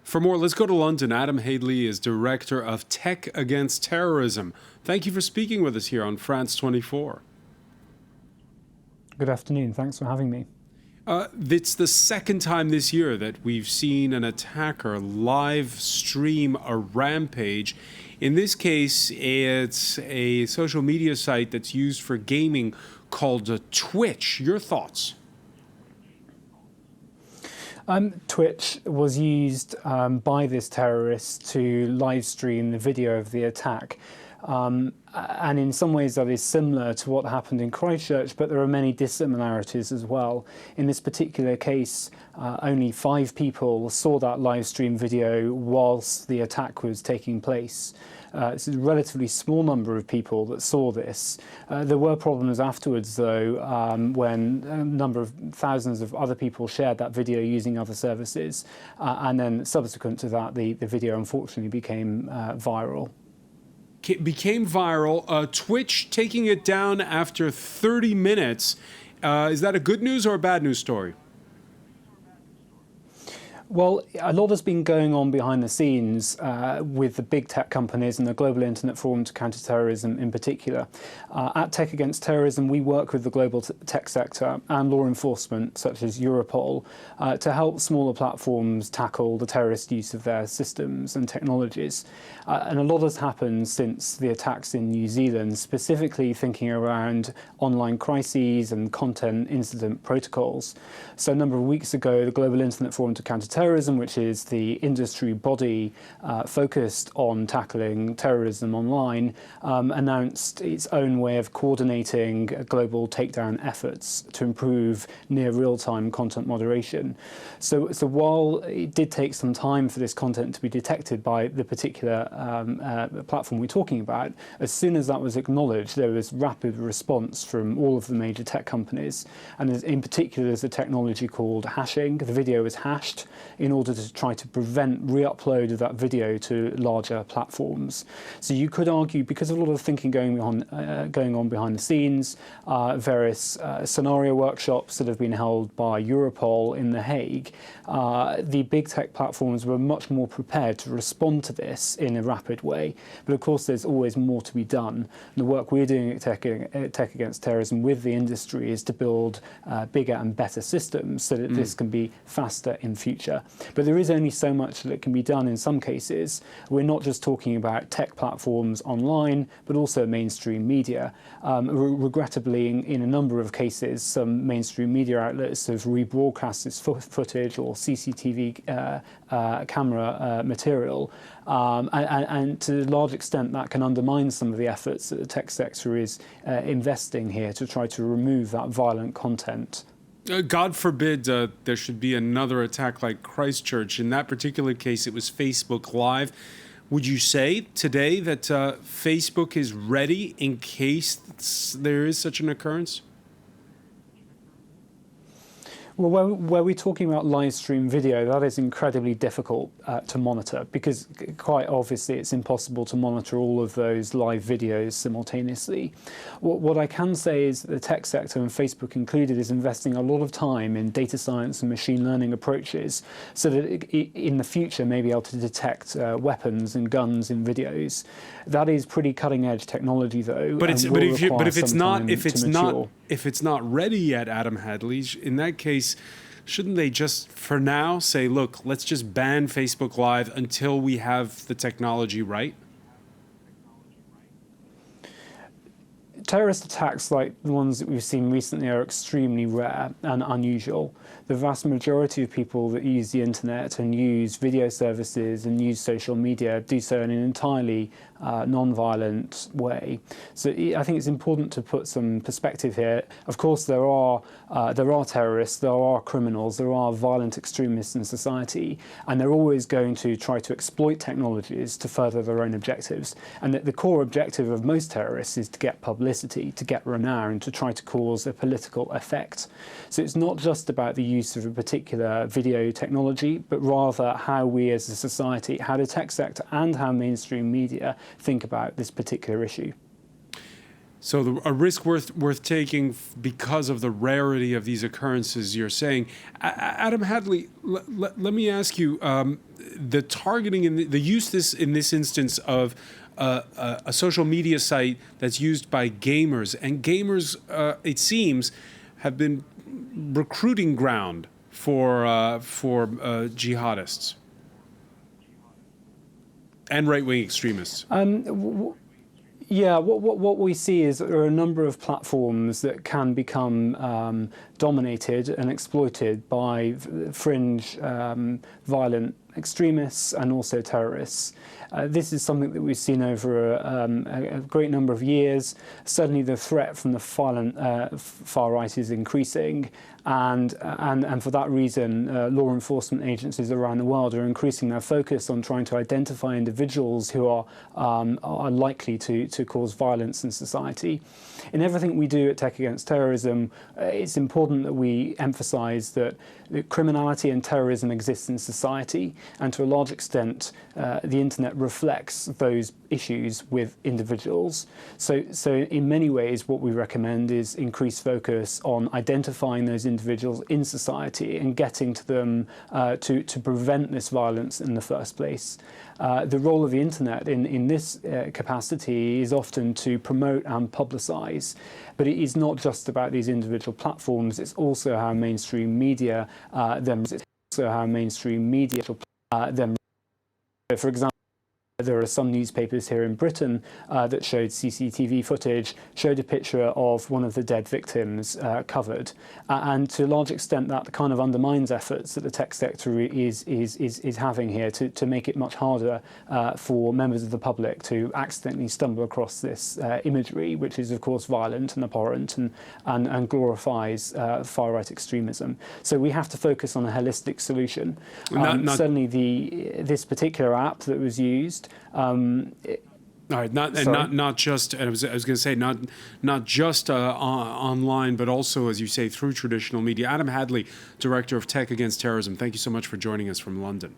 For more, let's go to London. Adam Hadley is Director of Tech Against Terrorism. Thank you for speaking with us here on France 24. Good afternoon. Thanks for having me. It's the second time this year that we've seen an attacker live stream a rampage. In this case, it's a social media site that's used for gaming called Twitch. Your thoughts? Twitch was used by this terrorist to live stream the video of the attack. And in some ways that is similar to what happened in Christchurch, but there are many dissimilarities as well. In this particular case, only 5 people saw that live stream video whilst the attack was taking place. It's a relatively small number of people that saw this. There were problems afterwards, though, when a number of thousands of other people shared that video using other services. And then subsequent to that, the video unfortunately became viral. Became viral. Twitch taking it down after 30 minutes. Is that a good news or a bad news story? Well, a lot has been going on behind the scenes with the big tech companies and the Global Internet Forum to Counter-Terrorism in particular. At Tech Against Terrorism, we work with the global tech sector and law enforcement, such as Europol, to help smaller platforms tackle the terrorist use of their systems and technologies. And a lot has happened since the attacks in New Zealand, specifically thinking around online crises and content incident protocols. So a number of weeks ago, the Global Internet Forum to Counter-Terrorism, which is the industry body focused on tackling terrorism online, announced its own way of coordinating global takedown efforts to improve near real-time content moderation. So while it did take some time for this content to be detected by the particular platform we're talking about, as soon as that was acknowledged, there was rapid response from all of the major tech companies. And in particular, there's a technology called hashing. The video is hashed in order to try to prevent re-upload of that video to larger platforms. So you could argue, because of a lot of thinking going on behind the scenes, various scenario workshops that have been held by Europol in The Hague, the big tech platforms were much more prepared to respond to this in a rapid way. But of course, there's always more to be done. And the work we're doing at Tech Against Terrorism with the industry is to build bigger and better systems so that this can be faster in future. But there is only so much that can be done in some cases. We're not just talking about tech platforms online, but also mainstream media. Regrettably, in a number of cases, some mainstream media outlets have rebroadcast this footage or CCTV camera material. And to a large extent, that can undermine some of the efforts that the tech sector is investing here to try to remove that violent content. God forbid there should be another attack like Christchurch. In that particular case, it was Facebook Live. Would you say today that Facebook is ready in case there is such an occurrence? Well, where we're talking about live stream video, that is incredibly difficult to monitor, because quite obviously it's impossible to monitor all of those live videos simultaneously. What I can say is that the tech sector, and Facebook included, is investing a lot of time in data science and machine learning approaches so that in the future may be able to detect weapons and guns in videos. That is pretty cutting edge technology, though. But if it's not ready yet, Adam Hadley, in that case, shouldn't they just, for now, say, look, let's just ban Facebook Live until we have the technology right? Terrorist attacks like the ones that we've seen recently are extremely rare and unusual. The vast majority of people that use the internet and use video services and use social media do so in an entirely non-violent way. So I think it's important to put some perspective here. Of course, there are terrorists, there are criminals, there are violent extremists in society, and they're always going to try to exploit technologies to further their own objectives. And the core objective of most terrorists is to get publicity, to get renown, to try to cause a political effect. So it's not just about the use of a particular video technology, but rather how we as a society, how the tech sector and how mainstream media think about this particular issue. So a risk worth taking because of the rarity of these occurrences, you're saying. Adam Hadley, let me ask you, the targeting and the use in this instance of a social media site that's used by gamers, and gamers, it seems, have been recruiting ground for jihadists and right-wing extremists. Yeah, what we see is that there are a number of platforms that can become dominated and exploited by fringe violent extremists and also terrorists. This is something that we've seen over a great number of years. Certainly the threat from the violent far right is increasing, and for that reason law enforcement agencies around the world are increasing their focus on trying to identify individuals who are likely to cause violence in society. In everything we do at Tech Against Terrorism, it's important that we emphasize that criminality and terrorism exists in society, and to a large extent the internet reflects those issues with individuals. So in many ways what we recommend is increased focus on identifying those individuals in society and getting to them to prevent this violence in the first place. The role of the internet in this capacity is often to promote and publicise, but it is not just about these individual platforms. It's also how mainstream media for example, there are some newspapers here in Britain that showed CCTV footage, showed a picture of one of the dead victims covered, and to a large extent that kind of undermines efforts that the tech sector is having here to make it much harder for members of the public to accidentally stumble across this imagery, which is of course violent and abhorrent and glorifies far-right extremism. So we have to focus on a holistic solution. Certainly this particular app that was used. All right, not just. And I was going to say not just online, but also, as you say, through traditional media. Adam Hadley, Director of Tech Against Terrorism. Thank you so much for joining us from London.